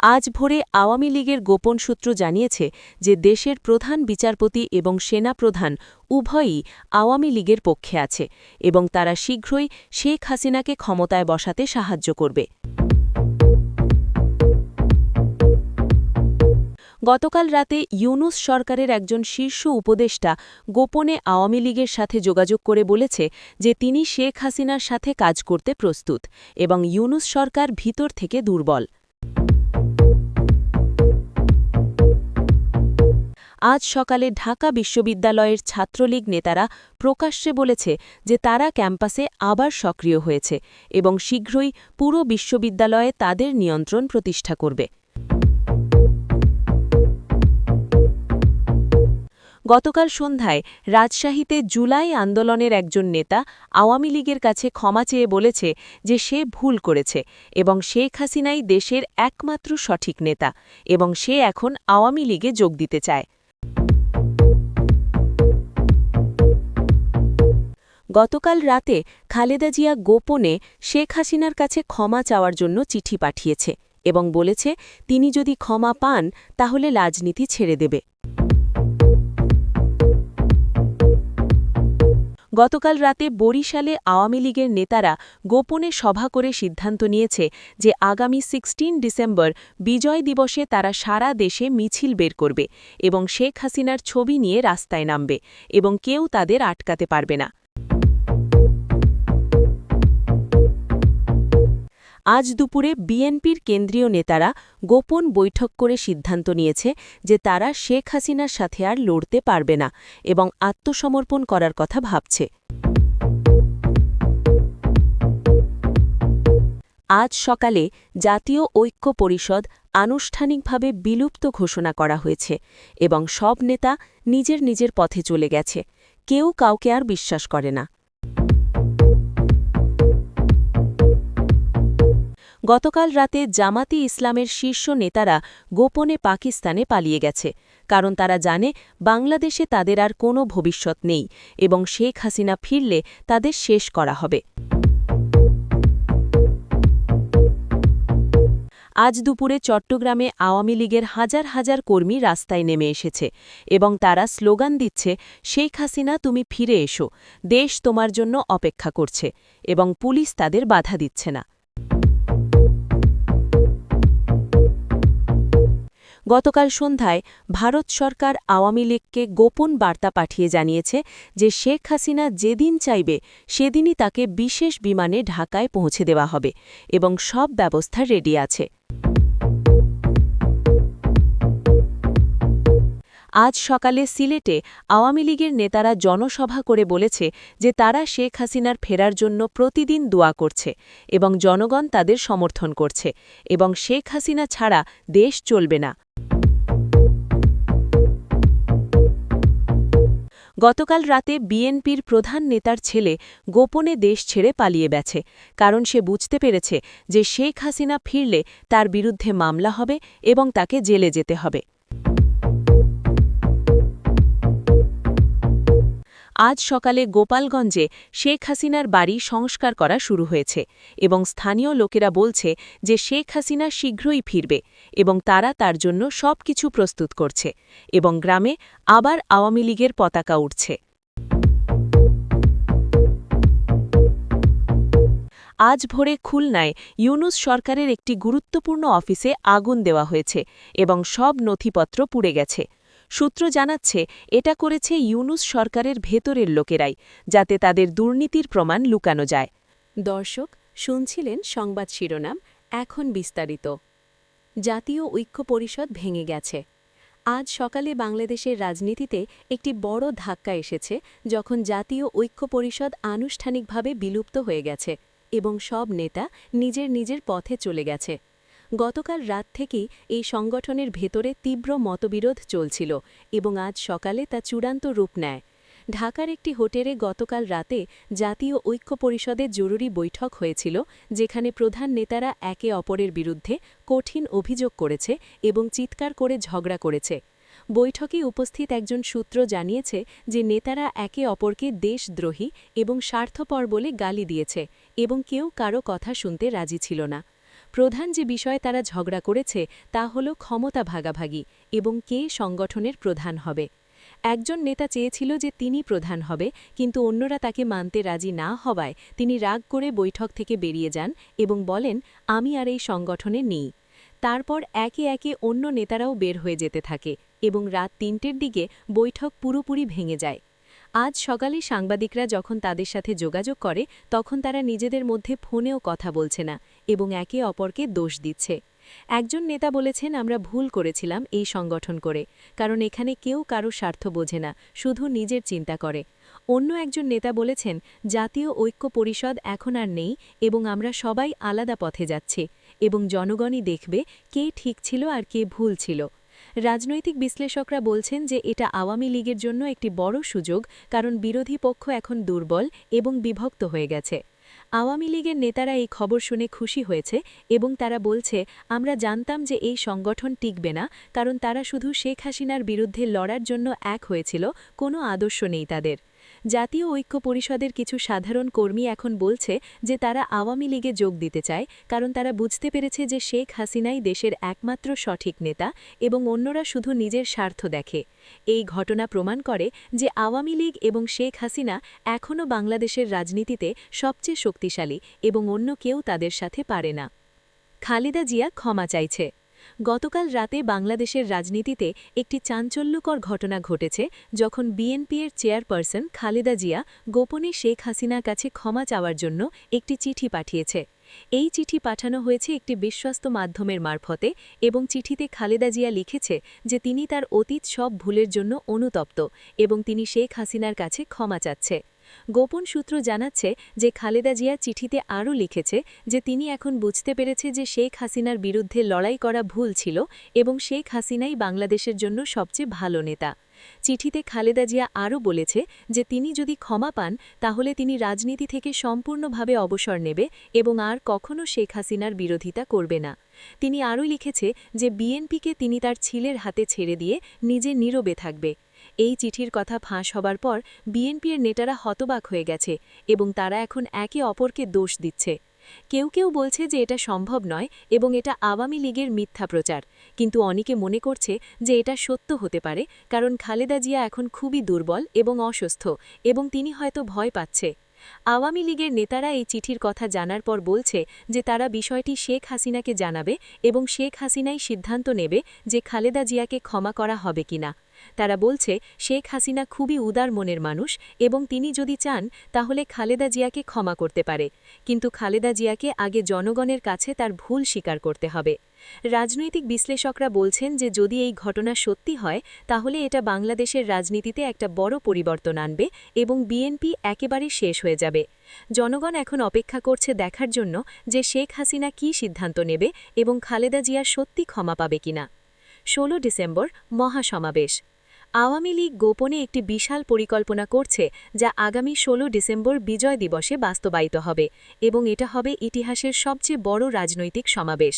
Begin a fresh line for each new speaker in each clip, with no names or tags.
আজ ভোরে আওয়ামী লীগের গোপন সূত্র জানিয়েছে যে দেশের প্রধান বিচারপতি এবং সেনাপ্রধান উভয়ই আওয়ামী লীগের পক্ষে আছে এবং তারা শীঘ্রই শেখ হাসিনাকে ক্ষমতায় বসাতে সাহায্য করবে। গতকাল রাতে ইউনূস সরকারের একজন শীর্ষ উপদেষ্টা গোপনে আওয়ামী লীগের সাথে যোগাযোগ করে বলেছে যে তিনি শেখ হাসিনার সাথে কাজ করতে প্রস্তুত এবং ইউনূস সরকার ভিতর থেকে দুর্বল। আজ সকালে ঢাকা বিশ্ববিদ্যালয়ের ছাত্রলীগ নেতারা প্রকাশ্যে বলেছে যে তারা ক্যাম্পাসে আবার সক্রিয় হয়েছে এবং শীঘ্রই পুরো বিশ্ববিদ্যালয়ে তাদের নিয়ন্ত্রণ প্রতিষ্ঠা করবে। গতকাল সন্ধ্যায় রাজশাহীতে জুলাই আন্দোলনের একজন নেতা আওয়ামী লীগের কাছে ক্ষমা চেয়ে বলেছে যে সে ভুল করেছে এবং শেখ হাসিনাই দেশের একমাত্র সঠিক নেতা এবং সে এখন আওয়ামী লীগে যোগ দিতে চায়। গতকাল রাতে খালেদা জিয়া গোপনে শেখ হাসিনার কাছে ক্ষমা চাওয়ার জন্য চিঠি পাঠিয়েছে এবং বলেছে তিনি যদি ক্ষমা পান তাহলে রাজনীতি ছেড়ে দেবে। গতকাল রাতে বরিশালে আওয়ামী লীগের নেতারা গোপনে সভা করে সিদ্ধান্ত নিয়েছে যে আগামী 16 ডিসেম্বর বিজয় দিবসে তারা সারা দেশে মিছিল বের করবে এবং শেখ হাসিনার ছবি নিয়ে রাস্তায় নামবে এবং কেউ তাদের আটকাতে পারবে না। আজ দুপুরে বিএনপির কেন্দ্রীয় নেতারা গোপন বৈঠক করে সিদ্ধান্ত নিয়েছে যে তারা শেখ হাসিনার সাথে আর লড়তে পারবে না এবং আত্মসমর্পণ করার কথা ভাবছে। আজ সকালে জাতীয় ঐক্য পরিষদ আনুষ্ঠানিকভাবে বিলুপ্ত ঘোষণা করা হয়েছে এবং সব নেতা নিজের নিজের পথে চলে গেছে, কেউ কাউকে আর বিশ্বাস করে না। গতকাল রাতে জামাতি ইসলামের শীর্ষ নেতারা গোপনে পাকিস্তানে পালিয়ে গেছে, কারণ তারা জানে বাংলাদেশে তাদের আর কোনো ভবিষ্যৎ নেই এবং শেখ হাসিনা ফিরলে তাদের শেষ করা হবে। আজ দুপুরে চট্টগ্রামে আওয়ামী লীগের হাজার হাজার কর্মী রাস্তায় নেমে এসেছে এবং তারা স্লোগান দিচ্ছে, শেখ হাসিনা তুমি ফিরে এসো, দেশ তোমার জন্য অপেক্ষা করছে, এবং পুলিশ তাদের বাধা দিচ্ছে না। গতকাল সন্ধ্যায় ভারত সরকার আওয়ামী লীগকে গোপন বার্তা পাঠিয়ে জানিয়েছে যে শেখ হাসিনা যেদিন চাইবে সেদিনই তাকে বিশেষ বিমানে ঢাকায় পৌঁছে দেওয়া হবে এবং সব ব্যবস্থা রেডি আছে। আজ সকালে সিলেটে আওয়ামী লীগের নেতারা জনসভা করে বলেছে যে তারা শেখ হাসিনার ফেরার জন্য প্রতিদিন দোয়া করছে এবং জনগণ তাদের সমর্থন করছে এবং শেখ হাসিনা ছাড়া দেশ চলবে না। গতকাল রাতে বিএনপির প্রধান নেতার ছেলে গোপনে দেশ ছেড়ে পালিয়ে গেছে, কারণ সে বুঝতে পেরেছে যে শেখ হাসিনা ফিরলে তার বিরুদ্ধে মামলা হবে এবং তাকে জেলে যেতে হবে। আজ সকালে গোপালগঞ্জে শেখ হাসিনার বাড়ি সংস্কার করা শুরু হয়েছে এবং স্থানীয় লোকেরা বলছে যে শেখ হাসিনা শীঘ্রই ফিরবে এবং তারা তার জন্য সবকিছু প্রস্তুত করছে এবং গ্রামে আবার আওয়ামী লীগের পতাকা উঠছে। আজ ভোরে খুলনায় ইউনূস সরকারের একটি গুরুত্বপূর্ণ অফিসে আগুন দেওয়া হয়েছে এবং সব নথিপত্র পুড়ে গেছে। সূত্র জানাচ্ছে এটা করেছে ইউনূস সরকারের ভেতরের লোকেরাই, যাতে তাদের দুর্নীতির প্রমাণ লুকানো যায়। দর্শক শুনছিলেন সংবাদ শিরোনাম, এখন বিস্তারিত। জাতীয় ঐক্য পরিষদ ভেঙে গেছে। আজ সকালে বাংলাদেশের রাজনীতিতে একটি বড় ধাক্কা এসেছে যখন জাতীয় ঐক্য পরিষদ আনুষ্ঠানিকভাবে বিলুপ্ত হয়ে গেছে এবং সব নেতা নিজের নিজের পথে চলে গেছে। গতকাল রাত থেকেই এই সংগঠনের ভেতরে তীব্র মতবিরোধ চলছিল এবং আজ সকালে তা চূড়ান্ত রূপ নেয়। ঢাকার একটি হোটেলে গতকাল রাতে জাতীয় ঐক্য পরিষদের জরুরি বৈঠক হয়েছিল, যেখানে প্রধান নেতারা একে অপরের বিরুদ্ধে কঠিন অভিযোগ করেছে এবং চিৎকার করে ঝগড়া করেছে। বৈঠকে উপস্থিত একজন সূত্র জানিয়েছে যে নেতারা একে অপরকে দেশদ্রোহী এবং স্বার্থপর বলে গালি দিয়েছে এবং কেউ কারো কথা শুনতে রাজি ছিল না। প্রধান যে বিষয়ে তারা ঝগড়া করেছে তা হল ক্ষমতা ভাগাভাগি এবং কে সংগঠনের প্রধান হবে। একজন নেতা চেয়েছিল যে তিনি প্রধান হবে, কিন্তু অন্যরা তাকে মানতে রাজি না হওয়ায় তিনি রাগ করে বৈঠক থেকে বেরিয়ে যান এবং বলেন, আমি আর এই সংগঠনে নেই। তারপর একে একে অন্য নেতারাও বের হয়ে যেতে থাকে এবং রাত ৩টের দিকে বৈঠক পুরোপুরি ভেঙে যায়। আজ সকালে সাংবাদিকরা যখন তাদের সাথে যোগাযোগ করে তখন তারা নিজেদের মধ্যে ফোনেও কথা বলছে না এবং একে অপরকে দোষ দিচ্ছে। একজন নেতা বলেছেন, আমরা ভুল করেছিলাম এই সংগঠন করে, কারণ এখানে কেউ কারো স্বার্থ বোঝে না, শুধু নিজের চিন্তা করে। অন্য একজন নেতা বলেছেন, জাতীয় ঐক্য পরিষদ এখন আর নেই এবং আমরা সবাই আলাদা পথে যাচ্ছি এবং জনগণই দেখবে কে ঠিক ছিল আর কে ভুল ছিল। রাজনৈতিক বিশ্লেষকরা বলছেন যে এটা আওয়ামী লীগের জন্য একটি বড় সুযোগ, কারণ বিরোধী পক্ষ এখন দুর্বল এবং বিভক্ত হয়ে গেছে। আওয়ামী লীগের নেতারা এই খবর শুনে খুশি হয়েছে এবং তারা বলছে, আমরা জানতাম যে এই সংগঠন টিকবে না, কারণ তারা শুধু শেখ হাসিনার বিরুদ্ধে লড়ার জন্য এক হয়েছিল, কোনো আদর্শ নেই তাদের। জাতীয় ঐক্য পরিষদের কিছু সাধারণ কর্মী এখন বলছে যে তারা আওয়ামী লীগে যোগ দিতে চায়, কারণ তারা বুঝতে পেরেছে যে শেখ হাসিনাই দেশের একমাত্র সঠিক নেতা এবং অন্যরা শুধু নিজের স্বার্থ দেখে। এই ঘটনা প্রমাণ করে যে আওয়ামী লীগ এবং শেখ হাসিনা এখনও বাংলাদেশের রাজনীতিতে সবচেয়ে শক্তিশালী এবং অন্য কেউ তাদের সাথে পারে না। খালেদা জিয়া ক্ষমা চাইছে। গতকাল রাতে বাংলাদেশের রাজনীতিতে একটি চাঞ্চল্যকর ঘটনা ঘটেছে, যখন বিএনপির চেয়ারপারসন খালেদা জিয়া গোপনে শেখ হাসিনার কাছে ক্ষমা চাওয়ার জন্য একটি চিঠি পাঠিয়েছে। এই চিঠি পাঠানো হয়েছে একটি বিশ্বস্ত মাধ্যমের মারফতে এবং চিঠিতে খালেদা জিয়া লিখেছে যে তিনি তার অতীত সব ভুলের জন্য অনুতপ্ত এবং তিনি শেখ হাসিনার কাছে ক্ষমা চাচ্ছে। গোপন সূত্র জানাচ্ছে যে খালেদা জিয়া চিঠিতে আরও লিখেছে যে তিনি এখন বুঝতে পেরেছে যে শেখ হাসিনার বিরুদ্ধে লড়াই করা ভুল ছিল এবং শেখ হাসিনাই বাংলাদেশের জন্য সবচেয়ে ভালো নেতা। চিঠিতে খালেদা জিয়া আরও বলেছে যে তিনি যদি ক্ষমা পান তাহলে তিনি রাজনীতি থেকে সম্পূর্ণভাবে অবসর নেবে এবং আর কখনও শেখ হাসিনার বিরোধিতা করবে না। তিনি আরও লিখেছে যে বিএনপিকে তিনি তার ছেলের হাতে ছেড়ে দিয়ে নিজে নীরবে থাকবে। এই চিঠির কথা ফাঁস হবার পর বিএনপির নেতারা হতবাক হয়ে গেছে এবং তারা এখন একে অপরকে দোষ দিচ্ছে। কেউ কেউ বলছে যে এটা সম্ভব নয় এবং এটা আওয়ামী লীগের মিথ্যা প্রচার, কিন্তু অনেকে মনে করছে যে এটা সত্য হতে পারে, কারণ খালেদা জিয়া এখন খুবই দুর্বল এবং অসুস্থ এবং তিনি হয়তো ভয় পাচ্ছে। আওয়ামী লীগের নেতারা এই চিঠির কথা জানার পর বলছে যে তারা বিষয়টি শেখ হাসিনাকে জানাবে এবং শেখ হাসিনাই সিদ্ধান্ত নেবে যে খালেদা জিয়াকে ক্ষমা করা হবে কিনা। তারা বলছে শেখ হাসিনা খুবই উদার মনের মানুষ এবং তিনি যদি চান তাহলে খালেদা জিয়াকে ক্ষমা করতে পারে, কিন্তু খালেদা জিয়াকে আগে জনগণের কাছে তার ভুল স্বীকার করতে হবে। রাজনৈতিক বিশ্লেষকরা বলছেন যে যদি এই ঘটনা সত্যি হয় তাহলে এটা বাংলাদেশের রাজনীতিতে একটা বড় পরিবর্তন আনবে এবং বিএনপি একেবারে শেষ হয়ে যাবে। জনগণ এখন অপেক্ষা করছে দেখার জন্য যে শেখ হাসিনা কী সিদ্ধান্ত নেবে এবং খালেদা জিয়া সত্যি ক্ষমা পাবে কিনা। 16 ডিসেম্বর মহাসমাবেশ। আওয়ামী লীগ গোপনে একটি বিশাল পরিকল্পনা করছে যা আগামী 16 ডিসেম্বর বিজয় দিবসে বাস্তবায়িত হবে এবং এটা হবে ইতিহাসের সবচেয়ে বড় রাজনৈতিক সমাবেশ।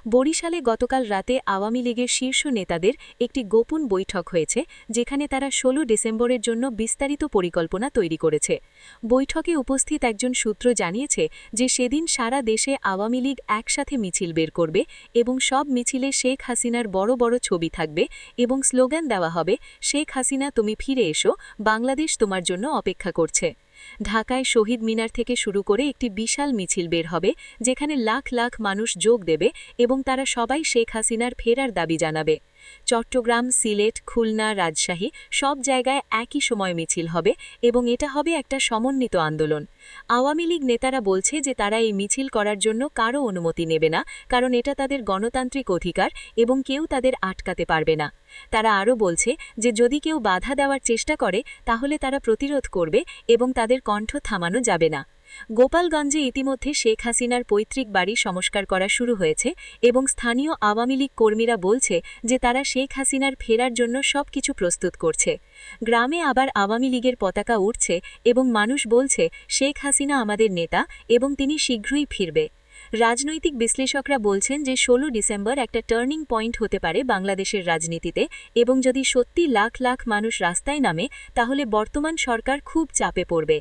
বরিশালে গতকাল রাতে আওয়ামী লীগের শীর্ষ নেতাদের একটি গোপন বৈঠক হয়েছে, যেখানে তারা 16 ডিসেম্বরের জন্য বিস্তারিত পরিকল্পনা তৈরি করেছে। বৈঠকে উপস্থিত একজন সূত্র জানিয়েছে যে সেদিন সারা দেশে আওয়ামী লীগ একসাথে মিছিল বের করবে এবং সব মিছিলে শেখ হাসিনার বড় বড় ছবি থাকবে এবং স্লোগান দেওয়া হবে, শেখ হাসিনা তুমি ফিরে এসো, বাংলাদেশ তোমার জন্য অপেক্ষা করছে। ঢাকায় শহীদ মিনার থেকে শুরু করে একটি বিশাল মিছিল বের হবে, যেখানে লাখ লাখ মানুষ যোগ দেবে এবং তারা সবাই শেখ হাসিনার ফেরার দাবি জানাবে। চট্টগ্রাম, সিলেট, খুলনা, রাজশাহী সব জায়গায় একই সময় মিছিল হবে এবং এটা হবে একটা সমন্বিত আন্দোলন। আওয়ামী লীগ নেতারা বলছে যে তারা এই মিছিল করার জন্য কারও অনুমতি নেবে না, কারণ এটা তাদের গণতান্ত্রিক অধিকার এবং কেউ তাদের আটকাতে পারবে না। তারা আরও বলছে যে যদি কেউ বাধা দেওয়ার চেষ্টা করে তাহলে তারা প্রতিরোধ করবে এবং তাদের কণ্ঠ থামানো যাবে না। গোপালগঞ্জে ইতিমধ্যে শেখ হাসিনার পৈতৃক বাড়ি সংস্কার করা শুরু হয়েছে এবং স্থানীয় আওয়ামী লীগ কর্মীরা বলছে যে তারা শেখ হাসিনার ফেরার জন্য সবকিছু প্রস্তুত করছে। গ্রামে আবার আওয়ামী লীগের পতাকা উঠছে এবং মানুষ বলছে শেখ হাসিনা আমাদের নেতা এবং তিনি শীঘ্রই ফিরবে। রাজনৈতিক বিশ্লেষকরা বলছেন যে 16 ডিসেম্বর একটা টার্নিং পয়েন্ট হতে পারে বাংলাদেশের রাজনীতিতে এবং যদি সত্যি লাখ লাখ মানুষ রাস্তায় নামে তাহলে বর্তমান সরকার খুব চাপে পড়বে।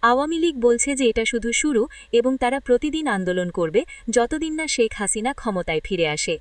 আওয়ামী লীগ বলছে যে এটা শুধু শুরু এবং তারা প্রতিদিন আন্দোলন করবে যতদিন না শেখ হাসিনা ক্ষমতায় ফিরে আসে।